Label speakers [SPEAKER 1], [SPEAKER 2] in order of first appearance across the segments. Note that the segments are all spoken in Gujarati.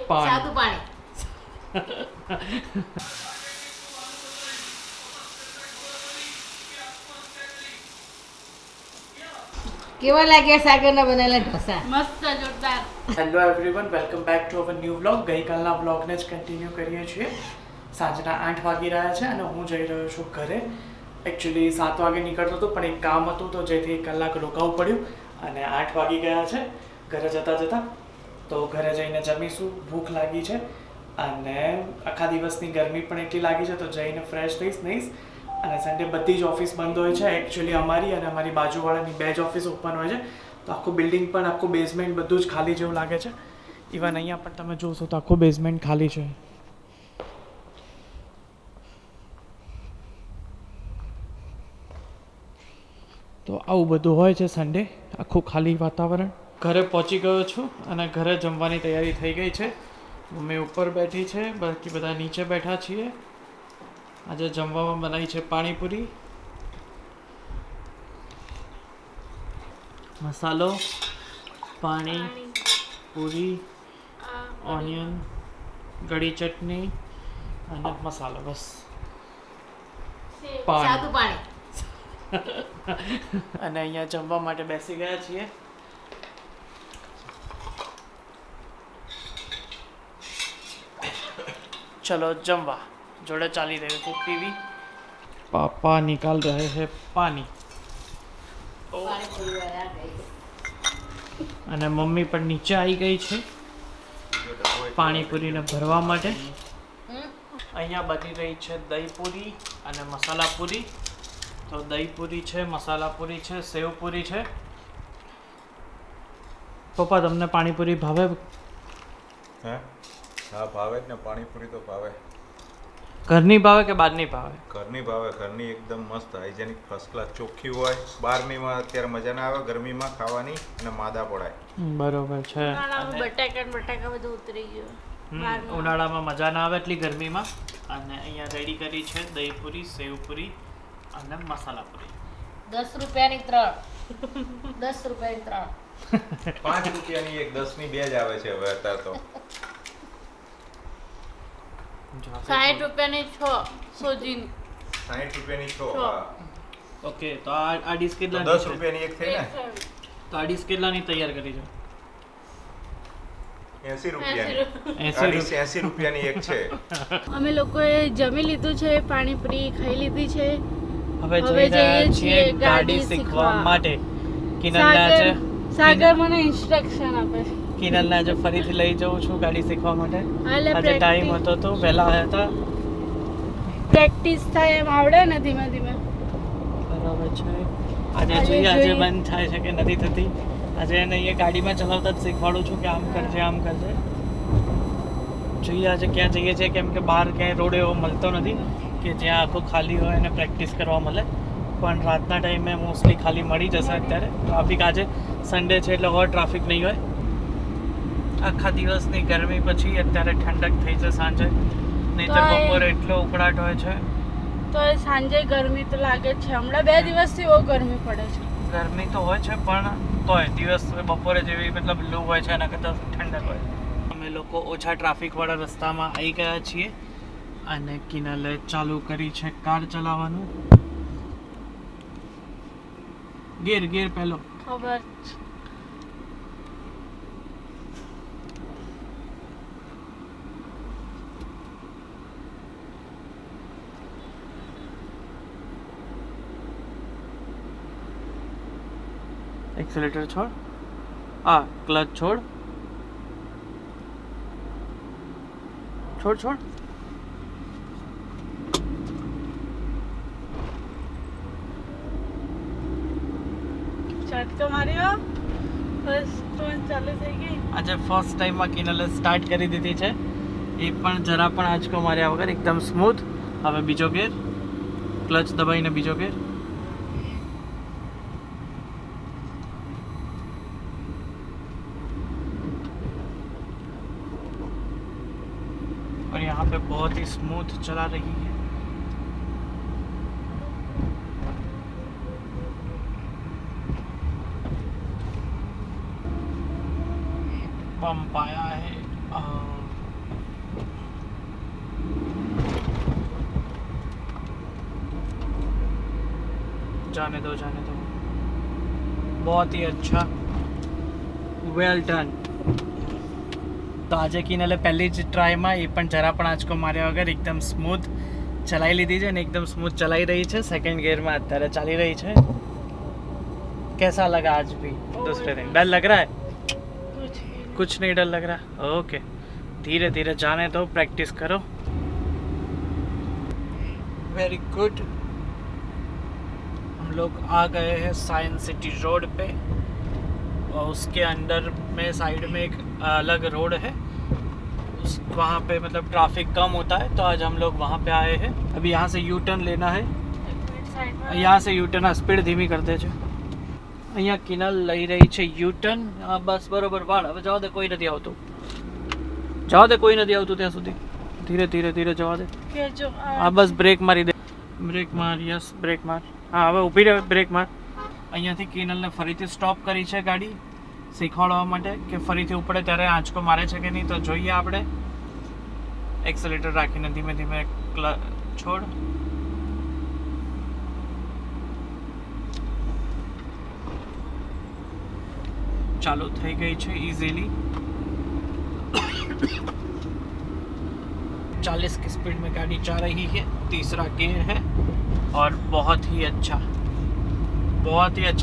[SPEAKER 1] સાદું પાણી. કેવા લાગ્યા સાગરના બનેલા ઢોસા?
[SPEAKER 2] મસ્ત જોરદાર.
[SPEAKER 3] Hello everyone, welcome back to our new vlog. ગઈકાલના વ્લોગને જ કન્ટિન્યુ કરીએ છીએ. સાંજના 8 વાગી રહ્યા છે અને હું જઈ રહ્યો છું ઘરે. એકચ્યુઅલી 7 વાગે નીકળતો હતો, પણ એક કામ હતું તો જેથી 1 કલાક રોકાવું પડ્યું અને 8 વાગી ગયા છે ઘરે જતાં. તો ઘરે જઈને જમીશું, ભૂખ લાગી છે અને આખા દિવસની ગરમી પણ એટલી લાગી છે તો જઈને ફ્રેશ થઈશ. અને સન્ડે બધી જ ઓફિસ બંધ હોય છે એકચ્યુઅલી, અમારી અને અમારી બાજુવાળાની 2 જ ઓફિસ ઓપન હોય છે. તો આખું બિલ્ડિંગ પણ, આખું બેઝમેન્ટ બધું જ ખાલી જેવું લાગે છે. ઇવન અહીંયા પણ તમે જોશો તો આખું બેઝમેન્ટ ખાલી છે. તો આવું બધું હોય છે સન્ડે, આખું ખાલી વાતાવરણ. ઘરે પહોંચી ગયો છું અને ઘરે જમવાની તૈયારી થઈ ગઈ છે. મમ્મી ઉપર બેઠી છે, બાકી બધા નીચે બેઠા છીએ. આજે જમવામાં બનાવી છે પાણીપુરી, મસાલો, પાણી પૂરી, ઓનિયન, ગળી ચટણી અને મસાલો, બસ.
[SPEAKER 1] સાદું પાણી.
[SPEAKER 3] અને અહીંયા જમવા માટે બેસી ગયા છીએ. ચલો જમવા. જોડે ચાલી રહ્યું છે ટીવી. પાપા નિકાલ રહે છે પાણી. અને મમ્મી પણ નીચે આવી ગઈ છે પાણીપુરીને ભરવા માટે. અહીંયા બની રહી છે દહીં પૂરી અને મસાલા પૂરી. તો દહીં પૂરી છે, મસાલા પૂરી છે, સેવ પૂરી છે. પપ્પા તમને પાણીપુરી ભાવે?
[SPEAKER 4] હે? હા ભાવે જ ને, પાણીપુરી તો ભાવે.
[SPEAKER 3] ઘરની ભાવે કે બહારની ભાવે?
[SPEAKER 4] ઘરની ભાવે. ઘરની એકદમ મસ્ત હાઇજેનિક ફર્સ્ટ ક્લાસ ચોખ્ખી હોય. બહારનીમાં અત્યારે મજા ના આવે ગરમીમાં ખાવાની અને માદા પડાય.
[SPEAKER 3] બરોબર છે.
[SPEAKER 2] બટાકા બધું ઉતરી ગયું.
[SPEAKER 3] ઉનાળામાં મજા ના આવે એટલી ગરમીમાં. અને અહીંયા રેડી કરી છે દહીં પૂરી, સેવ પૂરી અને મસાલા પૂરી.
[SPEAKER 1] 10 રૂપિયાની 3. 10 રૂપિયાની 3.
[SPEAKER 4] 5 રૂપિયાની એક, 10ની 2 જ આવે છે હવે અત્યારે તો.
[SPEAKER 2] 60 રૂપિયાની 6 સોજીની.
[SPEAKER 4] 60 રૂપિયાની 6. હા.
[SPEAKER 3] ઓકે, તો આ ડીશ
[SPEAKER 4] તો
[SPEAKER 3] કેટલાની
[SPEAKER 4] 10
[SPEAKER 3] છે?
[SPEAKER 4] રૂપિયાની એક થઈ ને.
[SPEAKER 3] તો આ ડીશ કેટલાની તૈયાર કરી છે?
[SPEAKER 4] 80 રૂપિયાની. 80 રૂપિયાની એક છે.
[SPEAKER 2] અમે લોકોએ જમી લીધું છે, પાણીપુરી ખાઈ લીધી છે.
[SPEAKER 3] હવે જઈ રહ્યા છીએ ગાડી શીખવા માટે. કિનલને આજે
[SPEAKER 2] સાગર મને ઇન્સ્ટ્રક્શન આપે છે.
[SPEAKER 3] કિનલને આજે ફરીથી લઈ જઉં છું ગાડી શીખવા માટે. આજે
[SPEAKER 2] practice.
[SPEAKER 3] ટાઈમ હતો તો વહેલા આવ્યા હતા.
[SPEAKER 2] પ્રેક્ટિસ થાય એમ આવડે ને ધીમે ધીમે.
[SPEAKER 3] બરાબર છે. આજે જોઈએ આજે બંધ થાય છે કે નથી થતી. આજે એને અહીંયા ગાડીમાં ચલાવતા જ શીખવાડું છું કે આમ કરજે, આમ કરજે. જોઈએ આજે ક્યાં જઈએ છીએ, કેમ કે બહાર ક્યાંય રોડ એવો મળતો નથી કે જ્યાં આખું ખાલી હોય અને પ્રેક્ટિસ કરવા મળે. પણ રાતના ટાઈમે મોસ્ટલી ખાલી મળી જશે. અત્યારે ટ્રાફિક, આજે સન્ડે છે એટલે ઓર ટ્રાફિક નહીં હોય. આખા દિવસની ગરમી પછી અત્યારે ઠંડક થઈ છે સાંજે, નહીંતર બપોરે એટલો ઉકળાટ હોય છે.
[SPEAKER 2] તો એ સાંજે ગરમી તો લાગે જ છે. હમણાં 2 દિવસથી બહુ ગરમી પડે છે.
[SPEAKER 3] ગરમી તો હોય છે પણ તોય દિવસ બપોરે જેવી મતલબ લૂ હોય છે એના કરતાં ઠંડક હોય. અમે લોકો ઓછા ટ્રાફિકવાળા રસ્તામાં આવી ગયા છીએ અને કિનલે ચાલુ કરી છે કાર ચલાવવાનું. ગેર પહેલો.
[SPEAKER 2] ખબર છે.
[SPEAKER 3] એક્સેલેટર છોડ, ક્લચ છોડ.
[SPEAKER 2] ઝટકો માર્યો. ફર્સ્ટ વન ચાલુ થઈ ગઈ.
[SPEAKER 3] આજે ફર્સ્ટ ટાઈમમાં કિનલે સ્ટાર્ટ કરી દીધી છે, એ પણ જરા પણ આંચકો માર્યા વગર એકદમ સ્મૂથ. હવે બીજો ગેર, ક્લચ દબાઈને બીજો ગેર. और यहाँ पे बहुत ही स्मूथ चला रही है. पंप आया है जाने दो बहुत ही अच्छा વેલ ડન તો આજે કિનલે પહેલી જ ટ્રાયમાં એ પણ જરા પણ આંચકો માર્યા વગર એકદમ સ્મૂથ ચલાવી લીધી છે અને એકદમ સ્મૂથ ચલાવી રહી છે સેકન્ડ गियરમાં અત્યારે ચાલી રહી છે कैसा लगा आज भी दूसरे दिन डर लग रहा है कुछ नहीं डर लग रहा ओके धीरे धीरे जाने दो प्रैक्टिस करो वेरी गुड हम लोग आ गए हैं साइंस सिटी रोड पे और उसके अंदर में साइड में एक अलग रोड है वहाँ पे मतलब ट्रैफिक कम होता है तो आज हम लोग वहाँ पे आए हैं अभी यहाँ से यू टर्न लेना है यहाँ से यू टर्न स्पीड धीमी कर दे અહીંયા કિનલ લઈ રહી છે યુ ટર્ન બસ બરોબર વાળ હવે જવા દે કોઈ નથી આવતું ત્યાં સુધી ધીરે ધીરે ધીરે જવા દે
[SPEAKER 2] કે જો
[SPEAKER 3] હા બસ બ્રેક મારી દે બ્રેક માર યસ બ્રેક માર હા હવે ઊભી રહે બ્રેક માર અહીંયાથી કિનલને ફરીથી સ્ટોપ કરી છે ગાડી શીખવાડવા માટે કે ફરીથી ઉપડે ત્યારે આંચકો મારે છે કે નહીં તો જોઈએ આપણે એક્સેલેટર રાખીને ધીમે ધીમે છોડ चालू થઈ ગઈ છે इजीली 40 की स्पीड में गाड़ी जा रही है तीसरा गियर है और बहुत ही अच्छा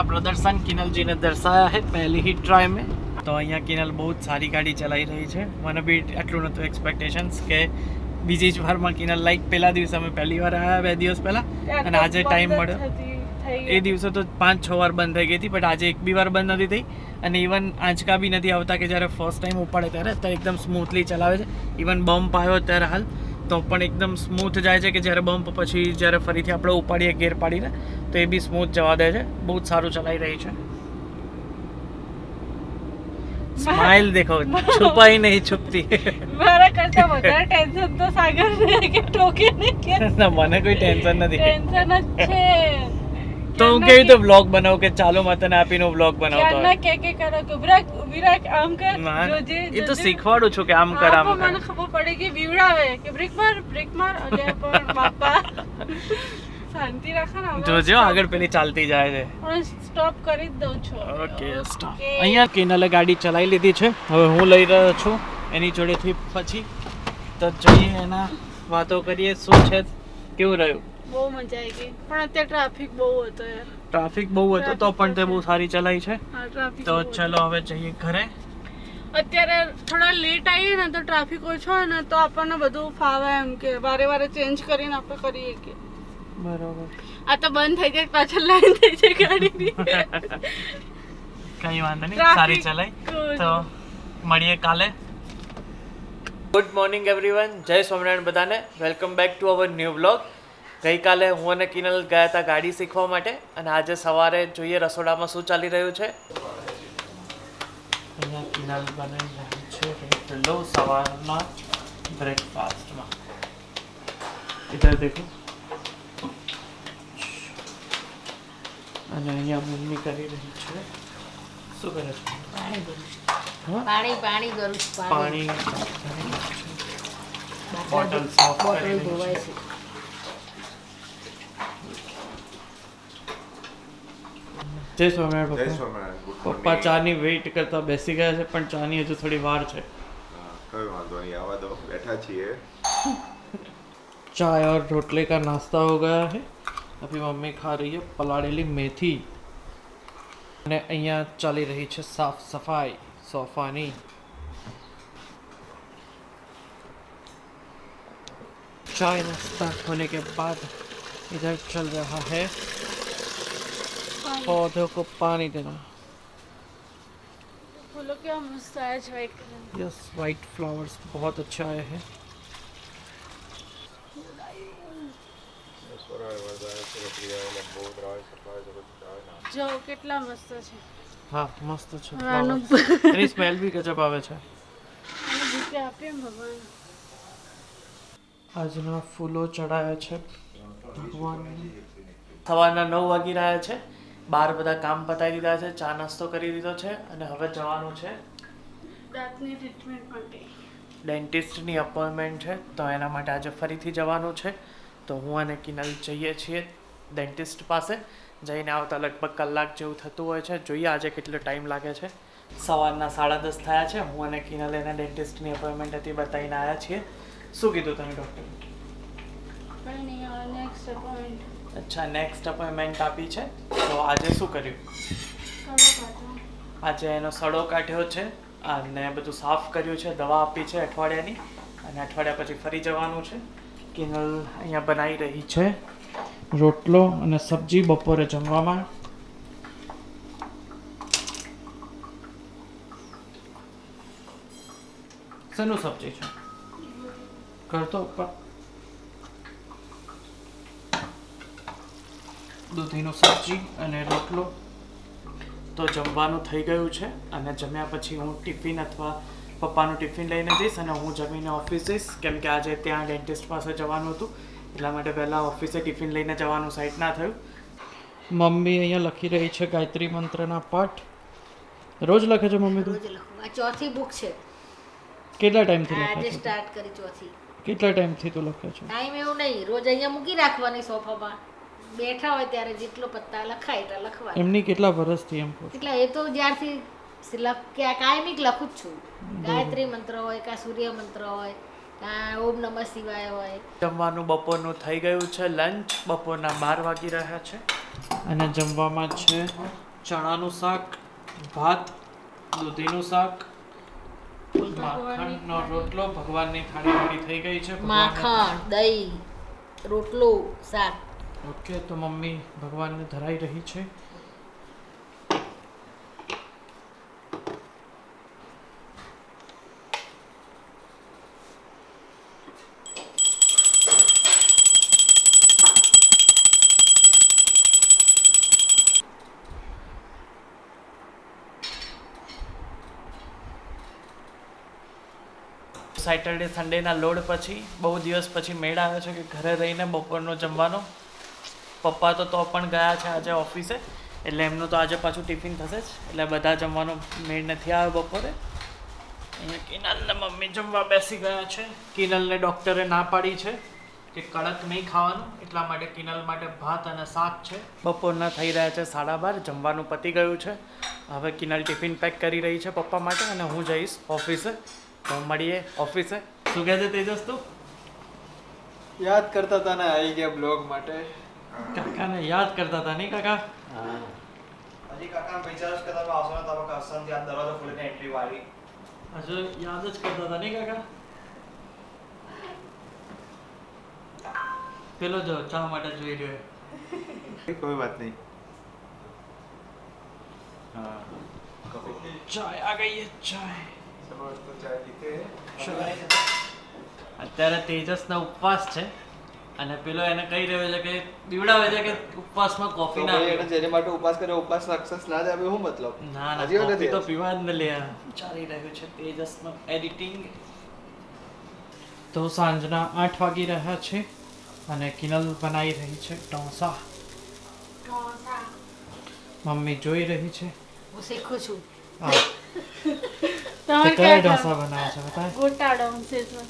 [SPEAKER 3] प्रदर्शन किनल जी ने दर्शाया है पहली ही ट्राई में तो અહીંયા કિનલ बहुत सारी गाड़ी चलाई रही છે મને બી આટલું નતું એક્સપેક્ટેશન્સ કે બીજી જ વારમાં કિનલ લાઈક પહેલા દિવસે અમે પહેલી વાર આવ્યા 2 દિવસ પહેલા અને આજે ટાઈમ મળ્યો એ દિવસે તો 5-6 વાર બંધ થઈ ગઈ હતી બટ આજે એક બી વાર બંધ નથી થઈ અને ઇવન આંચકા બી નથી આવતા કે જ્યારે ફર્સ્ટ ટાઈમ ઉપાડે ત્યારે અત્યારે એકદમ સ્મૂથલી ચલાવે છે ઇવન બમ્પ આવ્યો ત્યારે હાલ તો પણ એકદમ સ્મૂથ જાય છે કે જ્યારે બમ્પ પછી જ્યારે ફરીથી આપણે ઉપાડીએ ગેર પાડીને તો એ બી સ્મૂથ જવા દે છે બહુ જ સારું ચલાવી રહી છે સ્માઇલ દેખો છુપાઈ નહીં છુપતી
[SPEAKER 2] મારા કરતા વધારે ટેન્શન તો સાગરને કે ટોકે ને કે
[SPEAKER 3] ના મને કોઈ ટેન્શન નથી
[SPEAKER 2] ટેન્શન જ છે
[SPEAKER 3] તો હું કેવી રીતે વ્લોગ બનાવું કે ચાલો માં તને આપીને વ્લોગ બનાવતો
[SPEAKER 2] ના કે કરો કે વિરાક આમ કર
[SPEAKER 3] એ તો શીખવાડું છું કે આમ કર આમ કર
[SPEAKER 2] મને ખબર પડે કે વિવડાવે કે બ્રેક માર અલે પણ બાપા શાંતિ રાખો ને
[SPEAKER 3] જોજો આગળ પેલી ચાલતી જાય છે
[SPEAKER 2] હું સ્ટોપ કરી જ દઉં છું
[SPEAKER 3] ઓકે સ્ટોપ અહીંયા કિનલે ગાડી ચલાવી લીધી છે હવે હું લઈ રહ્યો છું એની જોડેથી પછી તો જોઈએ એના વાતો કરીએ શું છે કેવું રહ્યું
[SPEAKER 2] બહુ મજા આવી ગઈ પણ અત્યારે ટ્રાફિક બહુ હતો યાર
[SPEAKER 3] ટ્રાફિક બહુ હતો તો પણ તે બહુ સારી ચલાવી છે
[SPEAKER 2] હા ટ્રાફિક
[SPEAKER 3] તો ચલો હવે જઈએ ઘરે
[SPEAKER 2] અત્યારે થોડા લેટ આવીએ ને તો ટ્રાફિક ઓછો હોય ને તો આપણને બધું ફાવે એમ કે વારે ચેન્જ કરીને આપણે કરીએ કે
[SPEAKER 3] બરોબર
[SPEAKER 2] આ તો બંધ થઈ જાય પાછળ લાઈન થઈ જાય ગાડીની
[SPEAKER 3] કઈ વાંધો નહીં સારી ચલાઈ તો મળીએ કાલે ગુડ મોર્નિંગ એવરીવન જય સ્વામિનારાયણ બધાને welcome back to our new vlog ગઈકાલે હું અને કિનલ ગયા હતા ગાડી શીખવા માટે અને આજે સવારે જોઈએ રસોડામાં શું ચાલી રહ્યું છે અહીંયા કિનલ બનાવી રહી છે હેલો સવારના બ્રેકફાસ્ટમાં ઇધર દેખો અને અહીંયા મમ્મી કરી રહી છે શું કરે છે
[SPEAKER 1] પાણી કરું છું
[SPEAKER 3] પાણી બોટલ સાફ કરી
[SPEAKER 1] ધોવાય છે
[SPEAKER 3] જય સ્વામિનારાયણ પપ્પા ચાની વેઇટ કરતા બેસી ગયા છે પણ ચાની હજુ થોડી વાર છે
[SPEAKER 4] કઈ વાંધો નહીં આવા દો બેઠા છીએ
[SPEAKER 3] चाय और रोटले का नाश्ता हो गया है अभी मम्मी खा रही है पलाड़ेली मेथी અને અહીંયા ચાલી રહી છે સાફ સફાઈ સોફાની चाय नाश्ता होने के बाद इधर चल रहा है पौधों को पानी देना
[SPEAKER 2] फूलों क्या मस्त आया है white colour
[SPEAKER 3] yes white flowers बहुत अच्छे आए हैं
[SPEAKER 2] જો કેટલા મસ્ત છે
[SPEAKER 3] હા મસ્ત છે
[SPEAKER 2] આનું
[SPEAKER 3] એની સ્મેલ બી ગજબ આવે છે
[SPEAKER 2] અને બુકે આપીએ ને ભગવાન
[SPEAKER 3] આજના ફૂલો ચડાયા છે ભગવાન સવારના 9 વાગી રહ્યા છે બહાર બધા કામ પતાવી દીધા છે ચા નાસ્તો કરી દીધો છે અને હવે જવાનું છે
[SPEAKER 2] દાંતની ટ્રીટમેન્ટ માટે
[SPEAKER 3] ડેન્ટિસ્ટની અપોઇન્ટમેન્ટ છે તો એના માટે આજે ફરીથી જવાનું છે. તો હું અને કિનલ જઈએ છીએ ડેન્ટિસ્ટ પાસે. જઈને આવતા લગભગ કલાક જેવું થતું હોય છે. જોઈએ આજે કેટલો ટાઈમ લાગે છે. સવારના 10:30 થયા છે. હું અને કિનલ એના ડેન્ટિસ્ટની અપોઇન્ટમેન્ટ હતી બતાવીને આવ્યા છીએ. શું કીધું તમે ડૉક્ટર? અચ્છા, નેક્સ્ટ અપોઇન્ટમેન્ટ આપી છે. તો આજે શું કર્યું? આજે એનો સડો કાઢ્યો છે અને બધું સાફ કર્યું છે, દવા આપી છે અઠવાડિયાની, અને અઠવાડિયા પછી ફરી જવાનું છે. કિનલ અહીંયા બનાવી રહી છે રોટલો અને સબ્જી બપોરે જમવામાં. શેનું સબ્જી છે? કરતો ઉપર દૂધીનું સબ્જી અને રોટલો. તો જમવાનું થઈ ગયું છે અને જમ્યા પછી હું ટિફિન અથવા પપ્પાનું ટિફિન લઈને જઈશ અને હું જમીને ઓફિસ જઈશ, કેમ કે આજે ત્યાં ડેન્ટિસ્ટ પાસે જવાનું હતું એટલા માટે પહેલાં ઓફિસે ટિફિન લઈને જવાનું સાઈડ ના થયું. મમ્મી અહીંયા લખી રહી છે ગાયત્રી મંત્રના પાઠ. રોજ લખે છે મમ્મી?
[SPEAKER 1] રોજ લખું. આ ચોથી બુક છે.
[SPEAKER 3] કેટલા ટાઈમથી
[SPEAKER 1] આજે
[SPEAKER 3] લખે છે?
[SPEAKER 1] સ્ટાર્ટ કરી ચોથી.
[SPEAKER 3] કેટલા ટાઈમથી તું લખે છે?
[SPEAKER 1] ટાઈમ એવું નહીં, રોજ અહીંયા મૂકી રાખવાની સોફામાં, બેઠા હોય ત્યારે જેટલો પત્તા લખાય એટલા લખવાના.
[SPEAKER 3] એમની કેટલા વર્ષથી એમ કહું?
[SPEAKER 1] એટલે એ તો જ્યારથી કાયમિક લખું જ છું. ગાયત્રી મંત્ર હોય કાં સૂર્ય મંત્ર હોય કાં ઓમ નમઃ શિવાય હોય. જમવાનું બપોરનું થઈ ગયું છે. લંચ બપોરના 12 વાગી રહ્યા છે અને જમવામાં છે ચણાનું શાક, ભાત, દૂધીનું શાક, માખણનો રોટલો. ભગવાનની થાળી રેડી થઈ ગઈ છે. માખણ, દહીં, રોટલો, શાક. ઓકે, તો મમ્મી ભગવાનને ધરાઈ રહી છે. સેટરડે સન્ડેના લોડ પછી બહુ દિવસ પછી મેળ આવ્યો છે કે ઘરે રહીને બપોરનો જમવાનો. પપ્પા તો પણ ગયા છે આજે ઓફિસે, એટલે એમનું તો આજે પાછું ટિફિન થશે જ, એટલે બધા જમવાનો મેળ નથી આવ્યો બપોરે. અહીંયા કિનલને મમ્મી જમવા બેસી ગયા છે. કિનલને ડૉક્ટરે ના પાડી છે કે કડક નહીં ખાવાનું, એટલા માટે કિનલ માટે ભાત અને શાક છે. બપોરના થઈ રહ્યા છે 12:30. જમવાનું પતી ગયું છે. હવે કિનલ ટિફિન પેક કરી રહી છે પપ્પા માટે અને હું જઈશ ઓફિસે. તો મળીએ ઓફિસે. શું કહે છે તેજસ તું?
[SPEAKER 5] યાદ કરતા હતા ને આવી ગયા બ્લોગ માટે.
[SPEAKER 3] કાકાને યાદ કરતા હતા નહીં કાકા?
[SPEAKER 5] હજી કાકા વિચાર કરતા હતા આવવાનો તો કાકા હસન ત્યાં દરવાજો ખોલીને એન્ટ્રી વાળી.
[SPEAKER 3] હજુ યાદ જ કરતા હતા નહીં કાકા? પેલો જો ચા માટે જોઈ રહ્યો.
[SPEAKER 4] કોઈ વાત નહીં. હા,
[SPEAKER 3] ચાય આ ગઈ છે. ચાય
[SPEAKER 4] તો ચાય પીતે.
[SPEAKER 3] અત્યારે તેજસનો ઉપવાસ છે અને પેલો એને કહી રહ્યો છે કે દીવડાવે છે કે ઉપવાસમાં કોફી ના
[SPEAKER 5] એને જેને માટે ઉપવાસ કર્યો ઉપવાસ સક્સેસ ના જ આવ્યો, શું મતલબ?
[SPEAKER 3] ના ના,
[SPEAKER 5] હજી
[SPEAKER 3] કોફી
[SPEAKER 5] નથી
[SPEAKER 3] તો પીવા જ ન લે. ચાલી રહ્યું છે તેજસનો એડિટિંગ. તો સાંજના 8 વાગી રહ્યા છે અને કિનલ બનાવી રહી છે ઢોસા. મમ્મી જોઈ રહી છે.
[SPEAKER 1] હું શીખું છું.
[SPEAKER 3] હા,
[SPEAKER 2] તમે
[SPEAKER 3] કયા ઢોસા બનાવે છે બતાય?
[SPEAKER 2] ગોટાળો સેજવાન.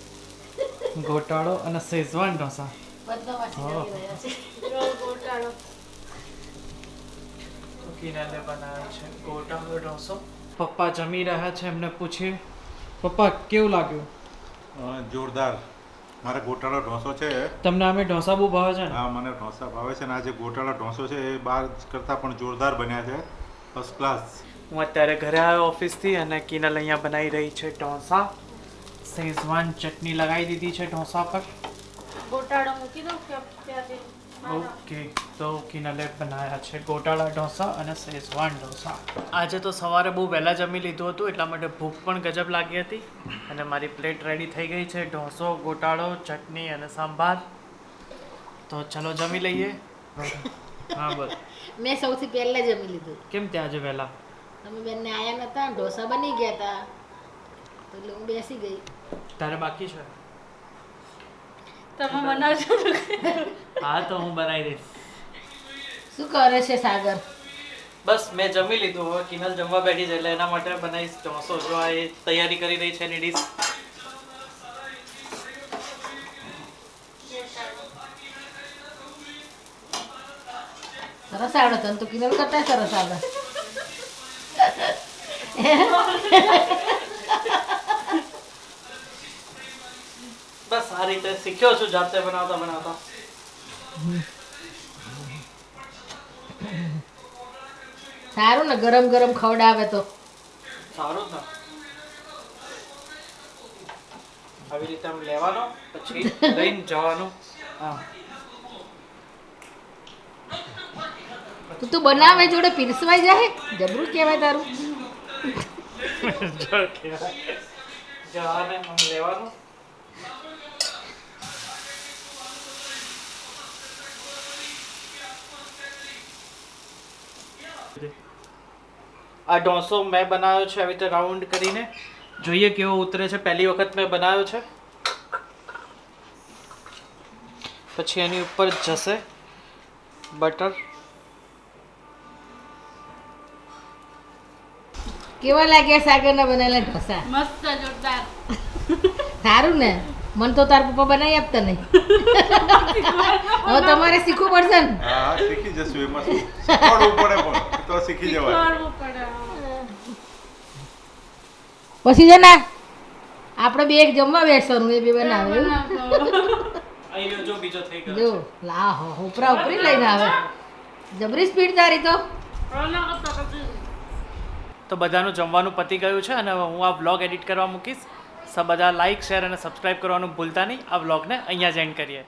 [SPEAKER 3] ગોટાળો અને શેઝવાન ઢોસા.
[SPEAKER 1] બદમાશી કરી રહ્યા છે.
[SPEAKER 2] ગોટાળો.
[SPEAKER 3] તો કિનલે બનાવ્યો છે ગોટાળો ઢોસો. પપ્પા જમી રહ્યા છે, એમને પૂછીએ પપ્પા કેવું લાગ્યું?
[SPEAKER 4] જોરદાર. મારે ગોટાળો ઢોસો છે.
[SPEAKER 3] તમને અમે ઢોસા બહુ ભાવે છે ને?
[SPEAKER 4] હા, મને ઢોસા ભાવે છે ને આજે ગોટાળો ઢોસો છે એ બહાર કરતાં પણ જોરદાર બન્યા છે. First class.
[SPEAKER 3] હું અત્યારે ઘરે આવ્યો ઓફિસથી અને કિનલ અહીંયા બનાવી રહી છે ઢોસા. શેઝવાન ચટણી લગાવી દીધી છે ઢોસા પર.
[SPEAKER 2] ગોટાળો મૂકી દો કે ત્યાંથી.
[SPEAKER 3] ઓકે, તો કિનલે બનાવ્યા છે ગોટાળા ઢોસા અને શેઝવાન ઢોસા. આજે તો સવારે બહુ વહેલા જમી લીધું હતું એટલા માટે ભૂખ પણ ગજબ લાગી હતી અને મારી પ્લેટ રેડી થઈ ગઈ છે. ઢોસો, ગોટાળો, ચટણી અને સાંભાર. તો ચલો જમી લઈએ. હા બોલ.
[SPEAKER 1] મેં સૌથી પહેલા જમી લીધું.
[SPEAKER 3] કેમ ત્યાં આજે વહેલા?
[SPEAKER 1] અમે બંને આયા નતા, ઢોસા બની ગયા હતા તો એટલે હું બેસી ગઈ.
[SPEAKER 3] તારે બાકી છે?
[SPEAKER 2] તમે બનાવજો.
[SPEAKER 3] હા, તો હું બનાવી દઈશ.
[SPEAKER 1] શું કરે છે સાગર?
[SPEAKER 3] બસ મેં જમી લીધું. હવે કિનલ જમવા બેઠી છે એટલે એના માટે બનાવીશ ઢોસો. જો આ એ તૈયારી કરી રહી છે એની ડીશ.
[SPEAKER 6] સરસ આવડે તને તો કિરણ કરતા સરસ આવડે.
[SPEAKER 1] બસ આ રીતે શીખ્યો છું જાતે બનાવતા બનાવતા.
[SPEAKER 6] સારું ને ગરમ ગરમ ખવડાવે તો.
[SPEAKER 1] સારું ને આવી રીતે આમ લેવાનો પછી લઈને જવાનું. હા
[SPEAKER 6] તું બનાવે જોડે પીરસવાઈ જાય જબરું કહેવાય તારું.
[SPEAKER 1] જો કહેવાય. જવાને આમ લેવાનું. આ ઢોસો મેં બનાવ્યો છે આવી રીતે રાઉન્ડ કરીને. જોઈએ કેવો ઉતરે છે. પહેલી વખત મેં બનાવ્યો છે. પછી એની ઉપર જશે બટર.
[SPEAKER 6] કેવા લાગ્યા સાગરના બનાવેલા ઢોસા?
[SPEAKER 2] મસ્ત જોરદાર.
[SPEAKER 6] સારું ને મને તો તાર પપ્પા બનાવી આપતા નહીં. હવે તમારે શીખવું પડશે ને.
[SPEAKER 4] હા હા શીખી જશું એમાં શું શીખવાડવું પડે પણ તો શીખી જવાય.
[SPEAKER 2] કરવું પડે.
[SPEAKER 6] પછી છે ને આપણે બે એક જમવા બેસવાનું એ બે બનાવે એવું?
[SPEAKER 1] અહીં જો બીજો થઈ ગયો
[SPEAKER 6] જો લા હો ઉપરા ઉપરી લઈને આવે જબરી સ્પીડ તારી તો.
[SPEAKER 1] તો બધાનું જમવાનું પતી ગયું છે અને હવે હું આ વ્લોગ એડિટ કરવા મૂકીશ. બધા લાઇક શેર અને સબસ્ક્રાઇબ કરવાનું ભૂલતા નહીં. આ વ્લોગને અહીંયા જ એન્ડ કરીએ.